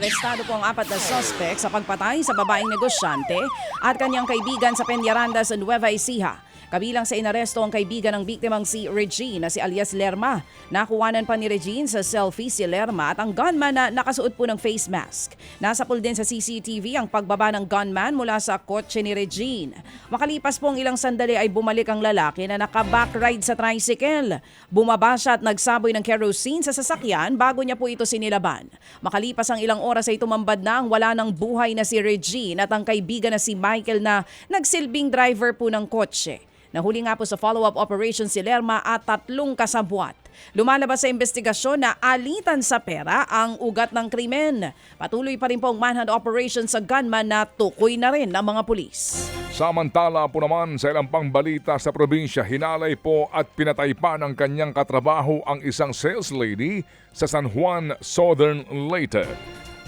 arestado po ang 4 na suspect sa pagpatay sa babaeng negosyante at kanyang kaibigan sa Peñaranda sa Nueva Ecija. Kabilang sa inaresto ang kaibigan ng biktimang si Regine na si alias Lerma. Nakuwanan pa ni Regine sa selfie si Lerma at ang gunman na nakasuot po ng face mask. Nasapul din sa CCTV ang pagbaba ng gunman mula sa kotse ni Regine. Makalipas po ang ilang sandali ay bumalik ang lalaki na naka-backride sa tricycle. Bumaba siya at nagsaboy ng kerosene sa sasakyan bago niya po ito sinilaban. Makalipas ang ilang oras ay tumambad na ang wala ng buhay na si Regine at ang kaibigan na si Michael na nagsilbing driver po ng kotse. Nahuli nga po sa follow-up operation si Lerma at 3 kasabwat. Lumalabas sa investigasyon na alitan sa pera ang ugat ng krimen. Patuloy pa rin po ang manhunt operation sa gunman na tukoy na rin ng mga pulis. Samantala po naman sa ilang pang balita sa probinsya, hinalay po at pinatay pa ng kanyang katrabaho ang isang sales lady sa San Juan, Southern Leyte.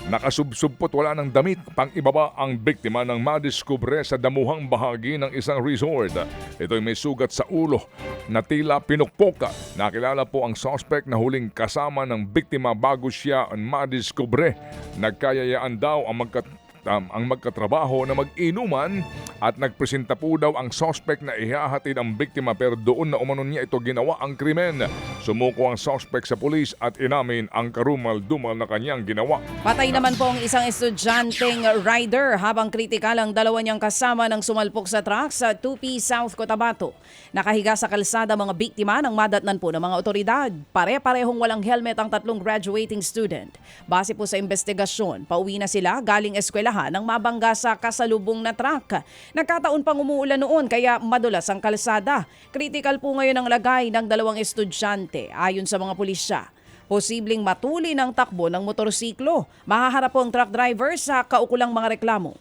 Nakasubsubpot wala ng damit, pang ibaba ang biktima ng madiskubre sa damuhang bahagi ng isang resort. Ito'y may sugat sa ulo na tila pinukpoka. Nakilala po ang suspect na huling kasama ng biktima bago siya madiskubre. Nagkayayaan daw ang magkatrabaho na mag-inuman at nagpresenta po daw ang suspect na ihahatid ang biktima pero doon na umano niya ito ginawa ang krimen. Sumuko ang suspect sa pulis at inamin ang karumal-dumal na kanyang ginawa. Patay naman po ang isang estudyanteng rider habang kritikal ang dalawa niyang kasama ng sumalpok sa truck sa 2P South Cotabato. Nakahiga sa kalsada mga biktima ng madatnan po ng mga otoridad. Pare-parehong walang helmet ang 3 graduating student. Base po sa investigasyon, pauwi na sila galing eskwelahan nang mabangga sa kasalubong na truck. Nagkataon pang umuulan noon kaya madulas ang kalsada. Critical po ngayon ang lagay ng 2 estudyante ayon sa mga pulisya. Posibleng matuli ng takbo ng motorsiklo. Mahaharap po ang truck driver sa kaukulang mga reklamo.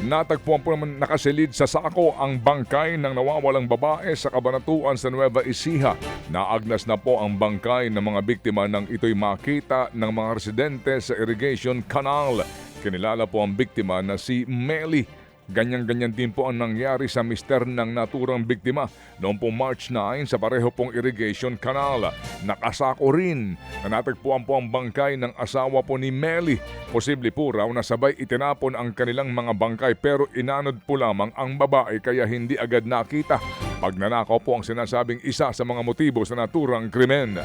Natagpuan po naman nakasilid sa sako ang bangkay ng nawawalang babae sa Cabanatuan sa Nueva Ecija. Naagnas na po ang bangkay ng mga biktima nang ito'y makita ng mga residente sa irrigation canal. Kinilala po ang biktima na si Melly. Ganyan-ganyan din po ang nangyari sa mister ng naturang biktima noong po March 9 sa pareho pong irrigation canal. Nakasako rin na natagpuan po ang bangkay ng asawa po ni Melly. Posible po raw na sabay itinapon ang kanilang mga bangkay pero inanod po lamang ang babae kaya hindi agad nakita. Pagnanakaw po ang sinasabing isa sa mga motibo sa naturang krimen.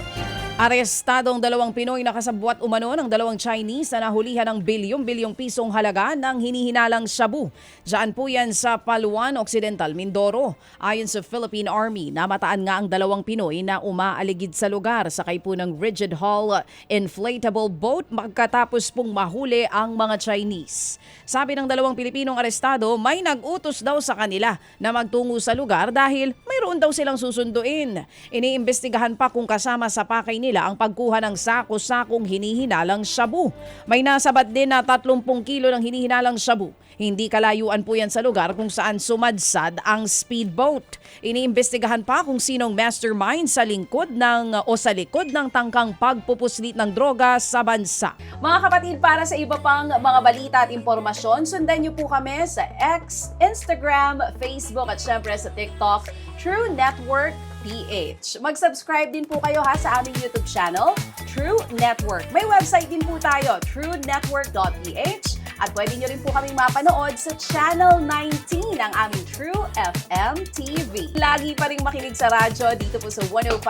Arestadong 2 Pinoy na kasabwat umano ng 2 Chinese na nahulihan ng bilyong-bilyong pisong halaga ng hinihinalang shabu. Diyan po yan sa Paluan Occidental, Mindoro. Ayon sa Philippine Army, namataan nga ang 2 Pinoy na umaaligid sa lugar sakay po ng rigid hull inflatable boat magkatapos pong mahuli ang mga Chinese. Sabi ng 2 Pilipinong arestado, may nag-utos daw sa kanila na magtungo sa lugar dahil mayroon daw silang susunduin. Iniimbestigahan pa kung kasama sa pakay nila ang pagkuha ng sako-sakong hinihinalang shabu. May nasabat din na 30 kilo ng hinihinalang shabu. Hindi kalayuan po yan sa lugar kung saan sumadsad ang speedboat. Iniimbestigahan pa kung sinong mastermind sa likod ng tangkang pagpupuslit ng droga sa bansa. Mga kapatid, para sa iba pang mga balita at impormasyon, sundan niyo po kami sa X, Instagram, Facebook at syempre sa TikTok, True Network PH. Mag-subscribe din po kayo sa aming YouTube channel, True Network. May website din po tayo, truenetwork.ph at pwede nyo rin po kaming mapanood sa Channel 19 ng aming True FM TV. Lagi pa rin makinig sa radyo dito po sa 105.9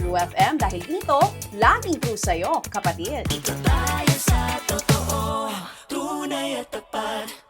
True FM dahil dito, laging true sa'yo, kapatid. Dito tayo sa totoo, tunay at tapat.